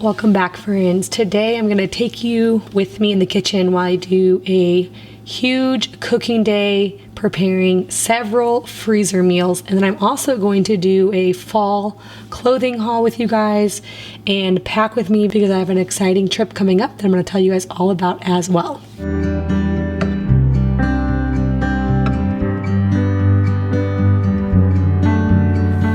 Welcome back, friends. Today I'm going to take you with me in the kitchen while I do a huge cooking day preparing several freezer meals, and then I'm also going to do a fall clothing haul with you guys and pack with me because I have an exciting trip coming up that I'm going to tell you guys all about as well.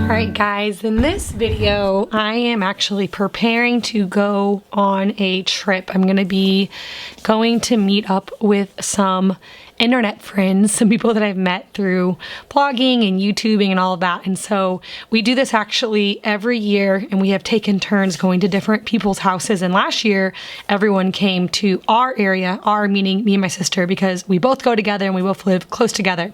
Alright guys, in this video I am actually preparing to go on a trip. I'm going to be going to meet up with some internet friends, some people that I've met through blogging and YouTubing and all of that. And so we do this actually every year, and we have taken turns going to different people's houses. And last year everyone came to our area, our meaning me and my sister, because we both go together and we both live close together.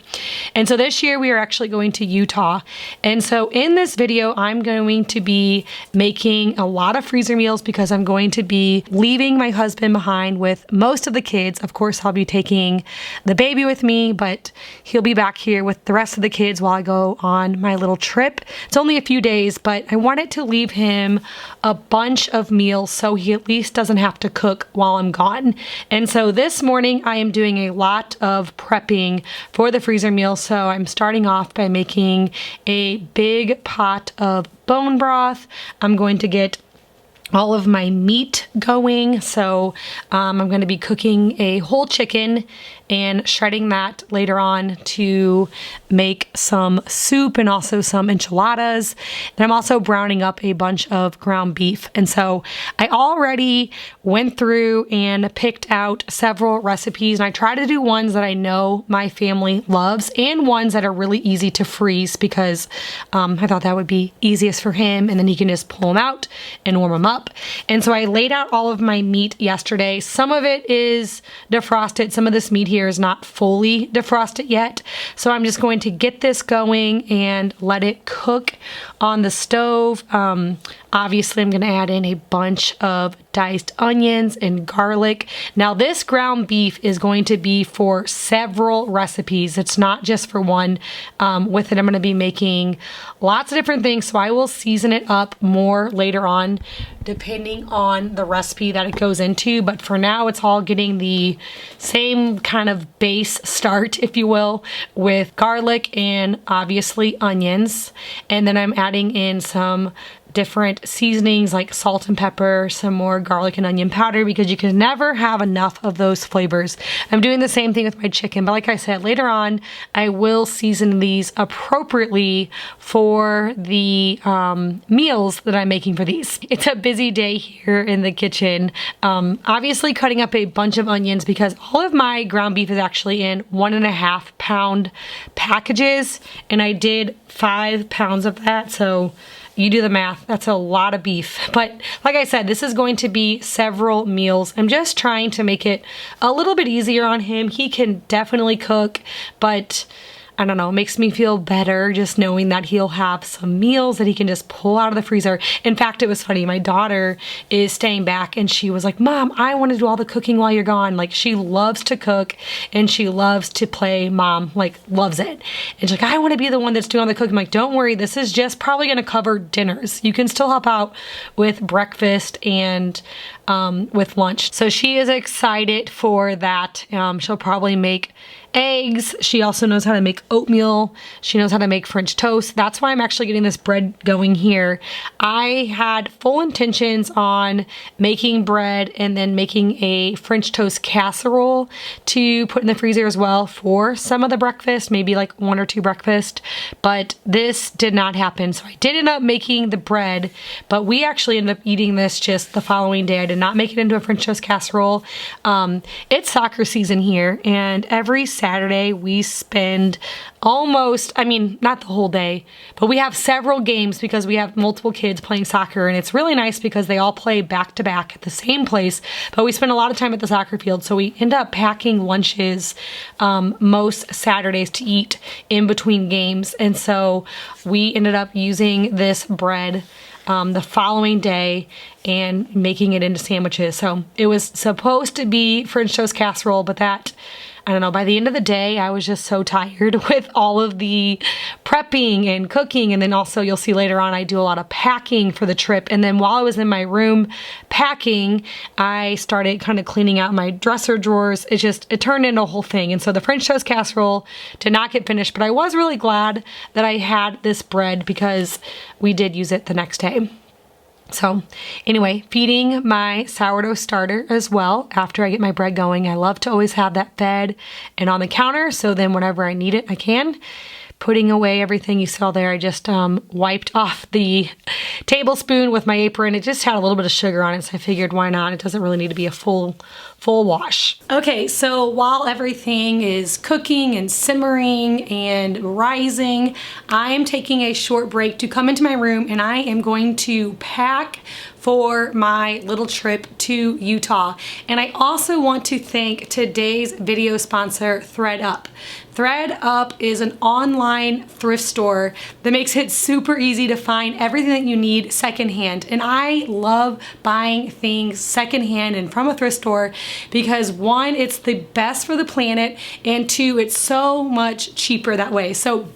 And so this year we are actually going to Utah. And so in this video I'm going to be making a lot of freezer meals because I'm going to be leaving my husband behind with most of the kids. Of course, I'll be taking the baby with me, but he'll be back here with the rest of the kids while I go on my little trip. It's only a few days, but I wanted to leave him a bunch of meals so he at least doesn't have to cook while I'm gone. And so this morning I am doing a lot of prepping for the freezer meal. So I'm starting off by making a big pot of bone broth. I'm going to get all of my meat going. So I'm going to be cooking a whole chicken and shredding that later on to make some soup and also some enchiladas. And I'm also browning up a bunch of ground beef. And so I already went through and picked out several recipes, and I try to do ones that I know my family loves and ones that are really easy to freeze because I thought that would be easiest for him, and then he can just pull them out and warm them up. And so I laid out all of my meat yesterday. Some of it is defrosted. Some of this meat here is not fully defrosted yet. So I'm just going to get this going and let it cook on the stove. Obviously, I'm going to add in a bunch of diced onions and garlic. Now, this ground beef is going to be for several recipes. It's not just for one. With it, I'm going to be making lots of different things, so I will season it up more later on, depending on the recipe that it goes into. But for now, it's all getting the same kind of base start, if you will, with garlic and obviously onions. And then I'm adding in some different seasonings like salt and pepper, some more garlic and onion powder, because you can never have enough of those flavors. I'm doing the same thing with my chicken, but like I said, later on I will season these appropriately for the meals that I'm making for these. It's a busy day here in the kitchen. Obviously cutting up a bunch of onions because all of my ground beef is actually in 1.5 pound packages, and I did 5 pounds of that, so you do the math, that's a lot of beef. But like I said, this is going to be several meals. I'm just trying to make it a little bit easier on him. He can definitely cook, but I don't know, it makes me feel better just knowing that he'll have some meals that he can just pull out of the freezer. In fact, it was funny. My daughter is staying back and she was like, "Mom, I want to do all the cooking while you're gone." Like, she loves to cook and she loves to play mom, like loves it. And she's like, "I want to be the one that's doing all the cooking." I'm like, "Don't worry, this is just probably going to cover dinners. You can still help out with breakfast and with lunch." So she is excited for that. She'll probably make eggs. She also knows how to make oatmeal. She knows how to make French toast. That's why I'm actually getting this bread going here. I had full intentions on making bread and then making a French toast casserole to put in the freezer as well for some of the breakfast, maybe like 1 or 2 breakfast, but this did not happen. So I did end up making the bread, but we actually ended up eating this just the following day. I did not make it into a French toast casserole. It's soccer season here, and every Saturday we spend almost, I mean, not the whole day, but we have several games because we have multiple kids playing soccer, and it's really nice because they all play back to back at the same place, but we spend a lot of time at the soccer field, so we end up packing lunches most Saturdays to eat in between games. And so we ended up using this bread the following day and making it into sandwiches. So it was supposed to be French toast casserole, but that I don't know, by the end of the day, I was just so tired with all of the prepping and cooking. And then also you'll see later on, I do a lot of packing for the trip. And then while I was in my room packing, I started kind of cleaning out my dresser drawers. It turned into a whole thing. And so the French toast casserole did not get finished, but I was really glad that I had this bread because we did use it the next day. So anyway, feeding my sourdough starter as well after I get my bread going. I love to always have that fed and on the counter, so then whenever I need it, I can. Putting away everything you saw there, I just wiped off the tablespoon with my apron. It just had a little bit of sugar on it, so I figured why not? It doesn't really need to be a full wash. Okay, so while everything is cooking and simmering and rising, I am taking a short break to come into my room, and I am going to pack for my little trip to Utah. And I also want to thank today's video sponsor, thredUP. thredUP is an online thrift store that makes it super easy to find everything that you need secondhand. And I love buying things secondhand and from a thrift store because one, it's the best for the planet, and two, it's so much cheaper that way. So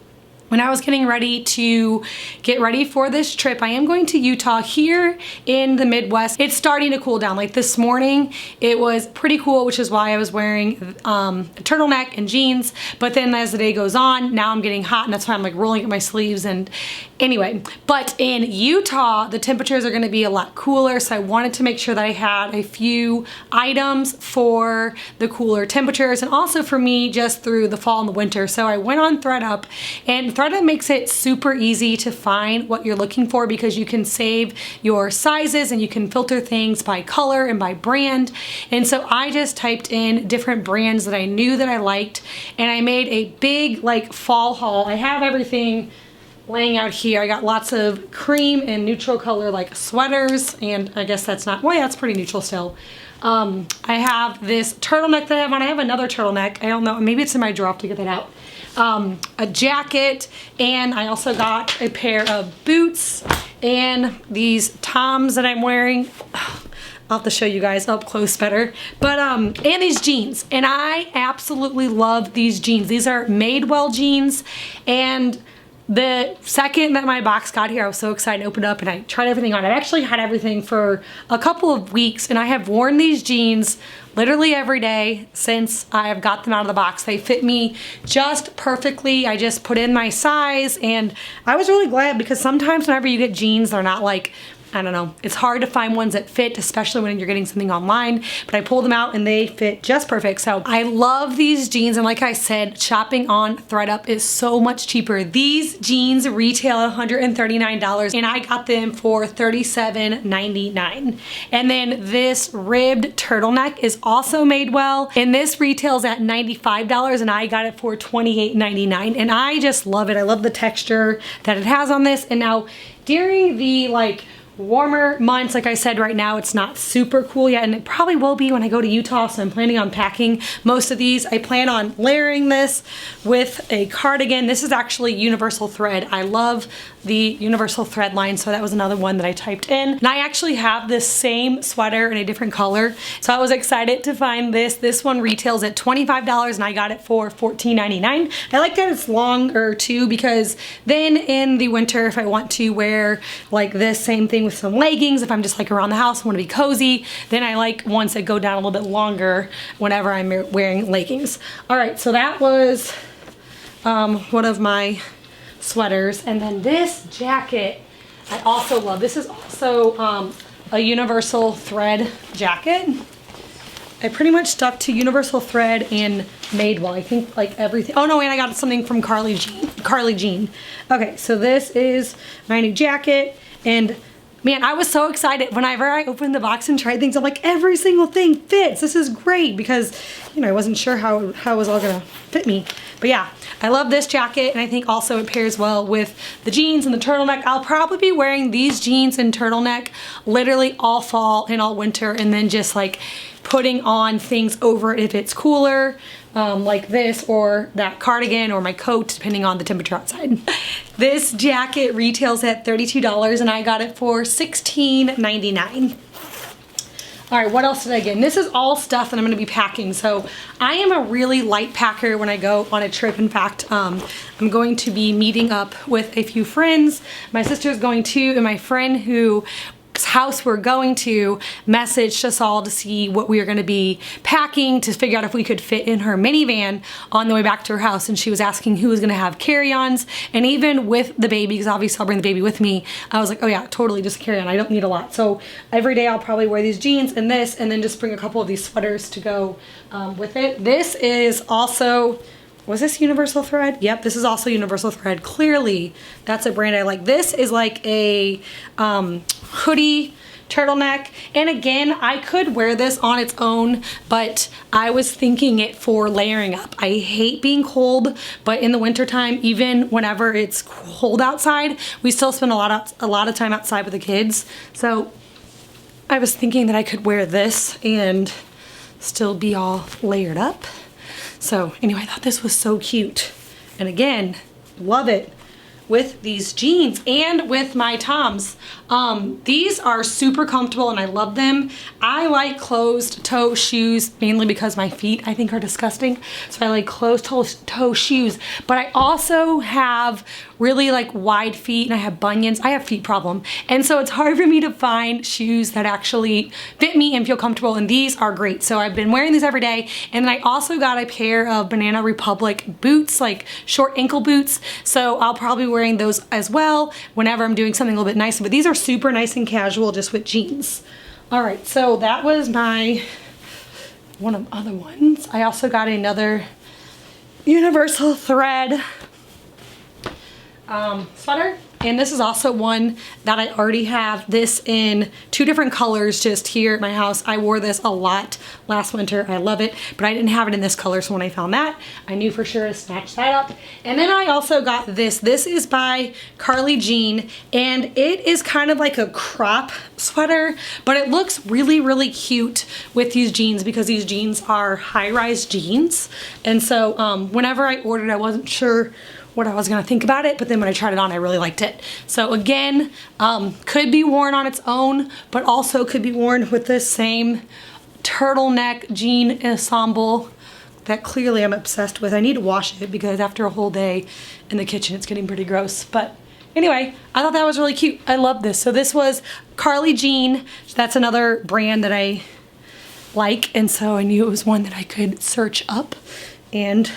when I was getting ready to get ready for this trip, I am going to Utah here in the Midwest. It's starting to cool down. Like this morning, it was pretty cool, which is why I was wearing a turtleneck and jeans. But then as the day goes on, now I'm getting hot, and that's why I'm like rolling up my sleeves. And anyway, but in Utah, the temperatures are gonna be a lot cooler. So I wanted to make sure that I had a few items for the cooler temperatures and also for me just through the fall and the winter. So I went on thredUP, and thredUP makes it super easy to find what you're looking for because you can save your sizes and you can filter things by color and by brand. And so I just typed in different brands that I knew that I liked, and I made a big like fall haul. I have everything laying out here. I got lots of cream and neutral color like sweaters, and I guess that's not, well yeah, it's pretty neutral still. I have this turtleneck that I have on. I have another turtleneck. I don't know, maybe it's in my drawer. I have to get that out. A jacket, and I also got a pair of boots and these Toms that I'm wearing. I'll have to show you guys up close better. But, and these jeans. And I absolutely love these jeans. These are Madewell jeans, and the second that my box got here, I was so excited to open it up, and I tried everything on. I've actually had everything for a couple of weeks, and I have worn these jeans literally every day since I have got them out of the box. They fit me just perfectly. I just put in my size, and I was really glad because sometimes whenever you get jeans, they're not like, I don't know, it's hard to find ones that fit, especially when you're getting something online, but I pulled them out and they fit just perfect. So I love these jeans, and like I said, shopping on thredUP is so much cheaper. These jeans retail at $139, and I got them for $37.99. And then this ribbed turtleneck is also Madewell, and this retails at $95, and I got it for $28.99. And I just love it. I love the texture that it has on this. And now during the like warmer months, like I said, right now it's not super cool yet, and it probably will be when I go to Utah, so I'm planning on packing most of these. I plan on layering this with a cardigan. This is actually universal thread. I love the universal thread line, so that was another one that I typed in. And I actually have this same sweater in a different color, so I was excited to find this. This one retails at $25, and I got it for $14.99. I like that it's longer too, because then in the winter, if I want to wear like this same thing with some leggings, if I'm just like around the house, I want to be cozy, then I like ones that go down a little bit longer whenever I'm wearing leggings. All right, so that was one of my sweaters. And then this jacket I also love. This is also a universal thread jacket. I pretty much stuck to universal thread and Madewell. I think like everything. Oh no, and I got something from Carly Jean. Okay, so this is my new jacket, and man, I was so excited whenever I opened the box and tried things. I'm like, every single thing fits. This is great, because you know I wasn't sure how it was all gonna fit me. But yeah, I love this jacket, and I think also it pairs well with the jeans and the turtleneck. I'll probably be wearing these jeans and turtleneck literally all fall and all winter, and then just like putting on things over it if it's cooler, like this or that cardigan or my coat, depending on the temperature outside. This jacket retails at $32, and I got it for $16.99. All right, what else did I get? And this is all stuff that I'm gonna be packing. So I am a really light packer when I go on a trip. In fact, I'm going to be meeting up with a few friends. My sister's going to, and my friend whose house we're going to messaged us all to see what we are going to be packing to figure out if we could fit in her minivan on the way back to her house. And she was asking who was going to have carry-ons, and even with the baby, because obviously I'll bring the baby with me, I was like, oh yeah, totally, just carry on. I don't need a lot. So every day I'll probably wear these jeans and this, and then just bring a couple of these sweaters to go with it. This is also, was this Universal Thread? Yep, this is also Universal Thread. Clearly, that's a brand I like. This is like a hoodie turtleneck. And again, I could wear this on its own, but I was thinking it for layering up. I hate being cold, but in the wintertime, even whenever it's cold outside, we still spend a lot of time outside with the kids. So I was thinking that I could wear this and still be all layered up. So anyway, I thought this was so cute. And again, love it with these jeans and with my Toms. These are super comfortable and I love them. I like closed toe shoes mainly because my feet I think are disgusting. So I like closed toe shoes, but I also have really like wide feet and I have bunions. I have feet problem. And so it's hard for me to find shoes that actually fit me and feel comfortable, and these are great. So I've been wearing these every day. And then I also got a pair of Banana Republic boots, like short ankle boots. So I'll probably be wearing those as well whenever I'm doing something a little bit nicer, but these are super nice and casual just with jeans. All right, so that was my one of other ones. I also got another Universal Thread sweater, and this is also one that I already have this in 2 different colors just here at my house. I wore this a lot last winter. I love it, but I didn't have it in this color, so when I found that, I knew for sure to snatch that up. And then I also got this. This is by Carly Jean, and it is kind of like a crop sweater, but it looks really, really cute with these jeans because these jeans are high-rise jeans. And so whenever I ordered, I wasn't sure what I was gonna think about it, but then when I tried it on, I really liked it. So again, could be worn on its own, but also could be worn with this same turtleneck jean ensemble that clearly I'm obsessed with. I need to wash it because after a whole day in the kitchen, it's getting pretty gross. But anyway, I thought that was really cute. I love this. So this was Carly Jean. That's another brand that I like, and so I knew it was one that I could search up and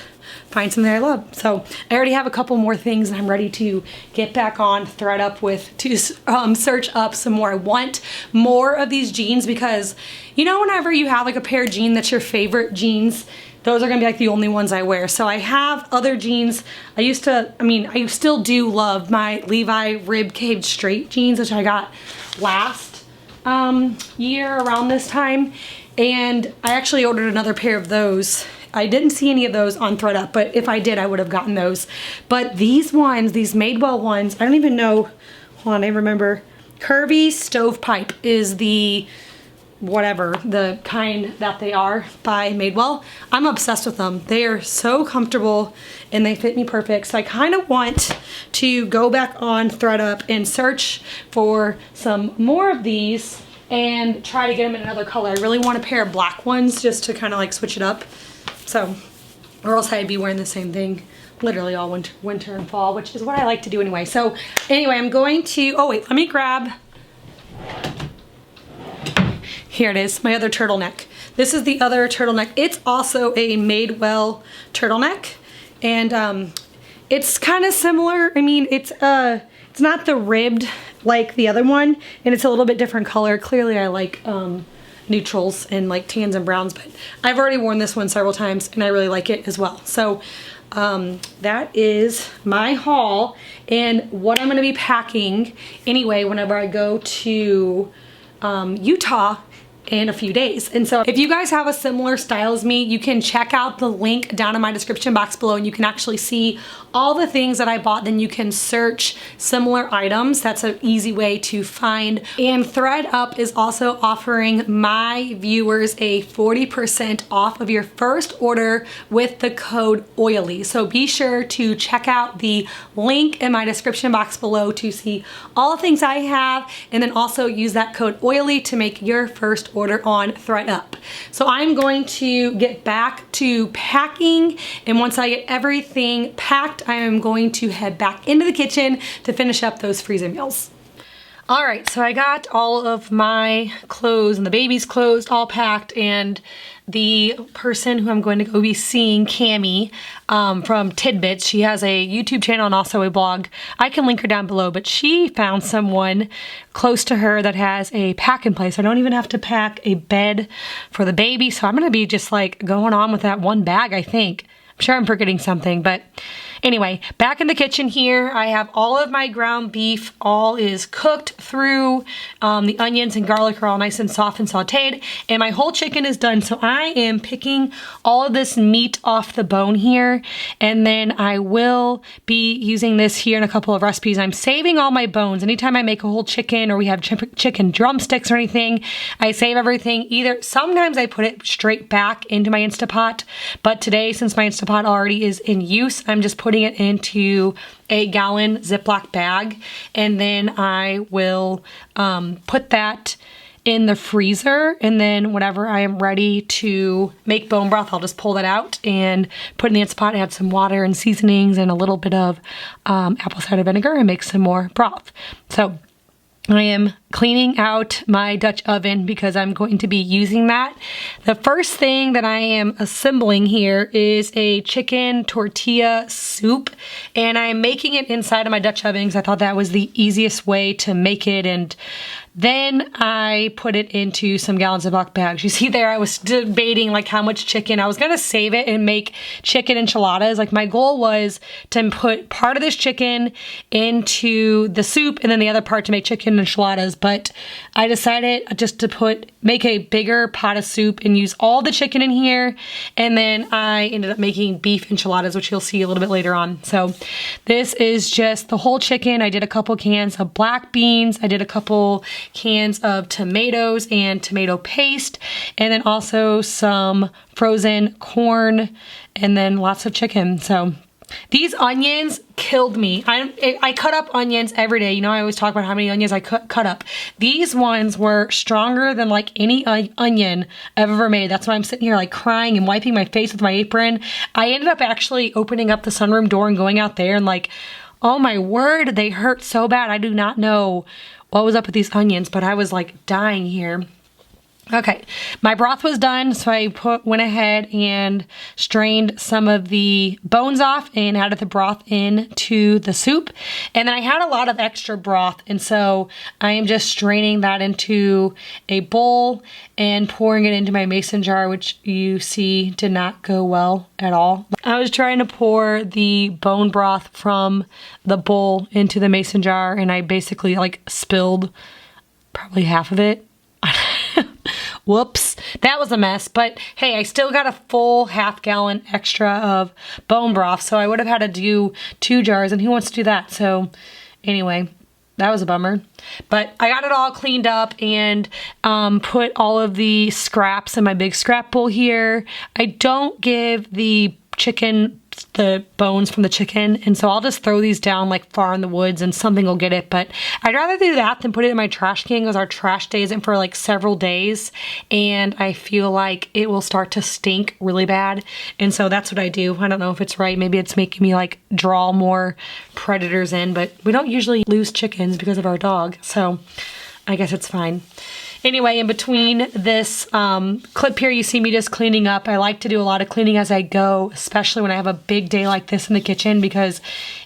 find something I love. So I already have a couple more things and I'm ready to get back on thredUP with to search up some more. I want more of these jeans because, you know, whenever you have like a pair of jeans that's your favorite jeans, those are gonna be like the only ones I wear. So I have other jeans. I still do love my Levi rib cage straight jeans, which I got last year around this time. And I actually ordered another pair of those. I didn't see any of those on thredUP, but if I did, I would have gotten those. But these ones, these Madewell ones, I don't even know, hold on, I remember. Curvy Stovepipe is the whatever, the kind that they are by Madewell. I'm obsessed with them. They are so comfortable and they fit me perfect. So I kind of want to go back on thredUP and search for some more of these and try to get them in another color. I really want a pair of black ones just to kind of like switch it up. So, or else I'd be wearing the same thing literally all winter and fall, which is what I like to do anyway. So anyway, I'm going to, oh wait, let me grab, here it is, my other turtleneck. This is the other turtleneck. It's also a Madewell turtleneck, and it's kind of similar. I mean, it's not the ribbed like the other one, and it's a little bit different color. Clearly I like neutrals and like tans and browns, but I've already worn this one several times and I really like it as well. So that is my haul and what I'm going to be packing anyway whenever I go to Utah in a few days. And so if you guys have a similar style as me, you can check out the link down in my description box below and you can actually see all the things that I bought. Then you can search similar items. That's an easy way to find. And thredUP is also offering my viewers a 40% off of your first order with the code OILY. So be sure to check out the link in my description box below to see all the things I have, and then also use that code OILY to make your first just ordered on thredUP. So I'm going to get back to packing, and once I get everything packed, I am going to head back into the kitchen to finish up those freezer meals. All right, so I got all of my clothes and the baby's clothes all packed, and the person who I'm going to go be seeing, Cammie, from thredUP, she has a YouTube channel and also a blog. I can link her down below, but she found someone close to her that has a pack and play, so I don't even have to pack a bed for the baby. So I'm gonna be just like going on with that one bag, I think. I'm sure I'm forgetting something, but anyway, back in the kitchen here, I have all of my ground beef. All is cooked through. The onions and garlic are all nice and soft and sauteed, and my whole chicken is done. So I am picking all of this meat off the bone here, and then I will be using this here in a couple of recipes. I'm saving all my bones. Anytime I make a whole chicken or we have chicken drumsticks or anything, I save everything. Either sometimes I put it straight back into my Instapot, but today, since my Instapot already is in use, I'm just putting it into a gallon Ziploc bag, and then I will put that in the freezer, and then whenever I am ready to make bone broth, I'll just pull that out and put it in the Instapot, add some water and seasonings and a little bit of apple cider vinegar, and make some more broth. So I am cleaning out my Dutch oven because I'm going to be using that. The first thing that I am assembling here is a chicken tortilla soup, and I'm making it inside of my Dutch oven because I thought that was the easiest way to make it, and then I put it into some gallons of Ziploc bags. You see there, I was debating like how much chicken. I was gonna save it and make chicken enchiladas. Like my goal was to put part of this chicken into the soup and then the other part to make chicken enchiladas. But I decided just to make a bigger pot of soup and use all the chicken in here. And then I ended up making beef enchiladas, which you'll see a little bit later on. So this is just the whole chicken. I did a couple cans of black beans. I did a couple cans of tomatoes and tomato paste, and then also some frozen corn, and then lots of chicken. So these onions killed me. I cut up onions every day. You know, I always talk about how many onions I cut up. These ones were stronger than like any onion I've ever made. That's why I'm sitting here like crying and wiping my face with my apron. I ended up actually opening up the sunroom door and going out there and like, oh my word, they hurt so bad. I do not know what was up with these onions, but I was like dying here. Okay, my broth was done, so I went ahead and strained some of the bones off and added the broth into the soup. And then I had a lot of extra broth, and so I am just straining that into a bowl and pouring it into my mason jar, which you see did not go well at all. I was trying to pour the bone broth from the bowl into the mason jar, and I basically like spilled probably half of it. Whoops, that was a mess, but hey, I still got a full half gallon extra of bone broth, so I would have had to do 2 jars, and who wants to do that? So anyway, that was a bummer. But I got it all cleaned up and put all of the scraps in my big scrap bowl here. I don't give the chicken the bones from the chicken, and so I'll just throw these down like far in the woods and something will get it. But I'd rather do that than put it in my trash can because our trash day isn't for like several days, and I feel like it will start to stink really bad. And so that's what I do. I don't know if it's right. Maybe it's making me like draw more predators in, but we don't usually lose chickens because of our dog, so I guess it's fine. Anyway, in between this clip here, you see me just cleaning up. I like to do a lot of cleaning as I go, especially when I have a big day like this in the kitchen, because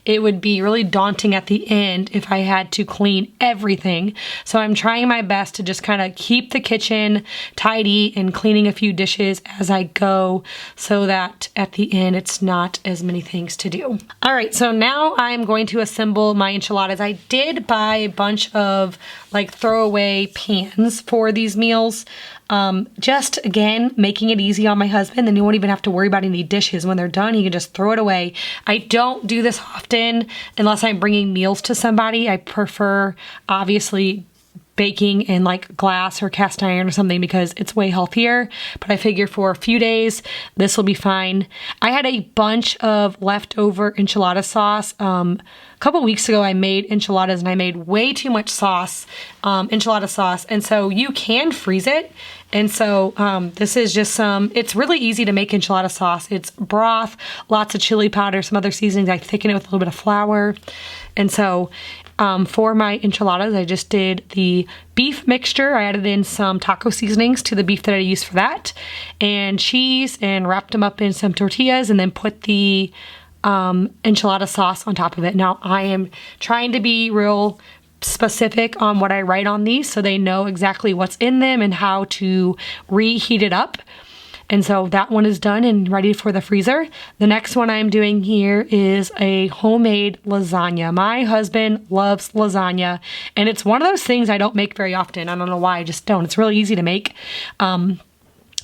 it would be really daunting at the end if I had to clean everything. So I'm trying my best to just kind of keep the kitchen tidy and cleaning a few dishes as I go so that at the end it's not as many things to do. All right, so now I'm going to assemble my enchiladas. I did buy a bunch of like throwaway pans for these meals. Just again, making it easy on my husband, then you won't even have to worry about any dishes. When they're done, you can just throw it away. I don't do this often unless I'm bringing meals to somebody. I prefer, obviously, baking in like glass or cast iron or something because it's way healthier. But I figure for a few days, this will be fine. I had a bunch of leftover enchilada sauce. A couple weeks ago, I made enchiladas and I made way too much sauce, enchilada sauce. And so you can freeze it. And so this is just it's really easy to make enchilada sauce. It's broth, lots of chili powder, some other seasonings. I thicken it with a little bit of flour. And so for my enchiladas, I just did the beef mixture. I added in some taco seasonings to the beef that I used for that, and cheese, and wrapped them up in some tortillas, and then put the enchilada sauce on top of it. Now, I am trying to be real specific on what I write on these so they know exactly what's in them and how to reheat it up. And so that one is done and ready for the freezer. The next one I'm doing here is a homemade lasagna. My husband loves lasagna, and it's one of those things I don't make very often. I don't know why, I just don't. It's really easy to make.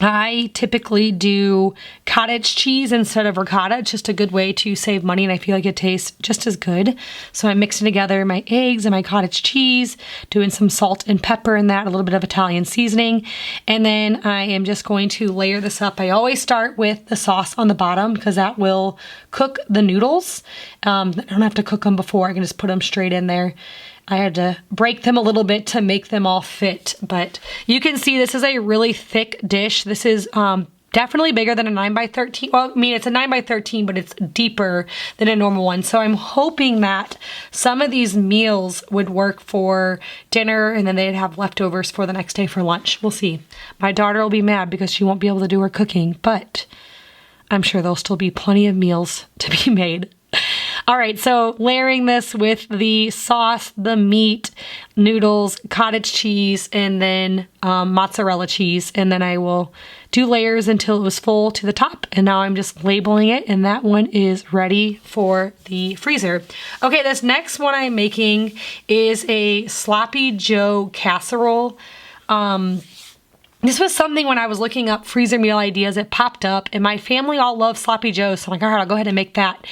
I typically do cottage cheese instead of ricotta. It's just a good way to save money, and I feel like it tastes just as good. So I'm mixing together my eggs and my cottage cheese, doing some salt and pepper in that, a little bit of Italian seasoning, and then I am just going to layer this up. I always start with the sauce on the bottom because that will cook the noodles. I don't have to cook them before. I can just put them straight in there. I had to break them a little bit to make them all fit, but you can see this is a really thick dish. This is definitely bigger than a 9x13. Well, I mean, it's a 9x13, but it's deeper than a normal one. So I'm hoping that some of these meals would work for dinner, and then they'd have leftovers for the next day for lunch. We'll see. My daughter will be mad because she won't be able to do her cooking, but I'm sure there'll still be plenty of meals to be made. All right, so layering this with the sauce, the meat, noodles, cottage cheese, and then mozzarella cheese. And then I will do layers until it was full to the top. And now I'm just labeling it, and that one is ready for the freezer. Okay, this next one I'm making is a Sloppy Joe casserole. This was something when I was looking up freezer meal ideas, it popped up, and my family all loves Sloppy Joes, so I'm like, all right, I'll go ahead and make that.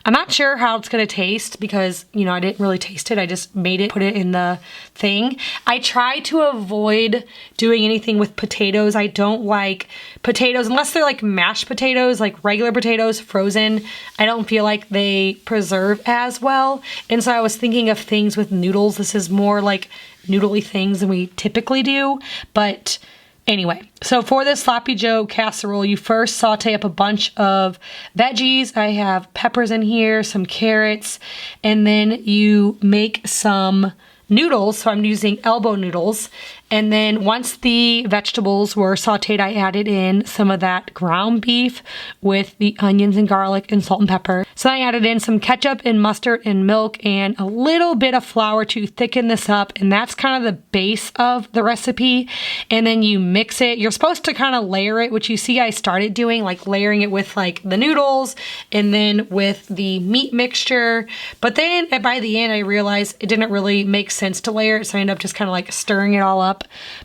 I'm not sure how it's going to taste because, you know, I didn't really taste it. I just made it, put it in the thing. I try to avoid doing anything with potatoes. I don't like potatoes, unless they're like mashed potatoes, like regular potatoes, frozen. I don't feel like they preserve as well. And so I was thinking of things with noodles. This is more like noodly things than we typically do, but anyway, so for this Sloppy Joe casserole, you first saute up a bunch of veggies. I have peppers in here, some carrots, and then you make some noodles. So I'm using elbow noodles. And then once the vegetables were sauteed, I added in some of that ground beef with the onions and garlic and salt and pepper. So I added in some ketchup and mustard and milk and a little bit of flour to thicken this up. And that's kind of the base of the recipe. And then you mix it. You're supposed to kind of layer it, which you see I started doing, like layering it with like the noodles and then with the meat mixture. But then by the end, I realized it didn't really make sense to layer it. So I ended up just kind of like stirring it all up.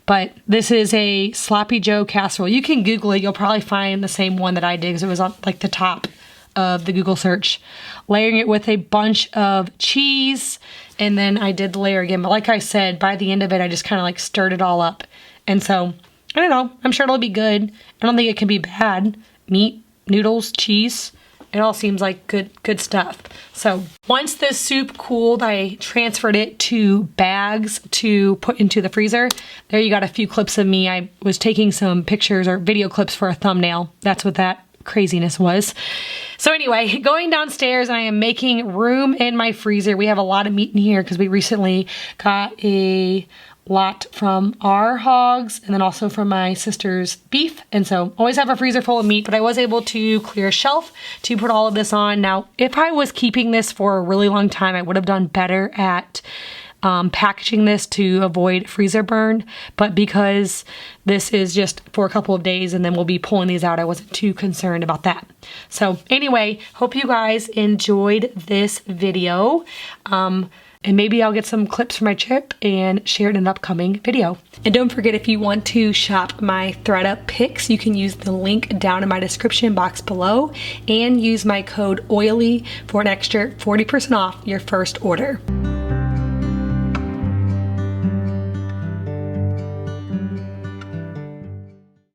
But this is a Sloppy Joe casserole. You can Google it. You'll probably find the same one that I did because it was on like the top of the Google search. Layering it with a bunch of cheese, and then I did the layer again. But like I said, by the end of it, I just kind of like stirred it all up. And so, I don't know. I'm sure it'll be good. I don't think it can be bad. Meat, noodles, cheese. It all seems like good stuff. So once this soup cooled, I transferred it to bags to put into the freezer. There you got a few clips of me. I was taking some pictures or video clips for a thumbnail. That's what that craziness was. So anyway, going downstairs, I am making room in my freezer. We have a lot of meat in here because we recently got a lot from our hogs and then also from my sister's beef, and so always have a freezer full of meat. But I was able to clear a shelf to put all of this on. Now if I was keeping this for a really long time, I would have done better at packaging this to avoid freezer burn, but because this is just for a couple of days and then we'll be pulling these out, I wasn't too concerned about that. So anyway, hope you guys enjoyed this video. And maybe I'll get some clips from my trip and share it in an upcoming video. And don't forget, if you want to shop my thredUP picks, you can use the link down in my description box below and use my code OILY for an extra 40% off your first order.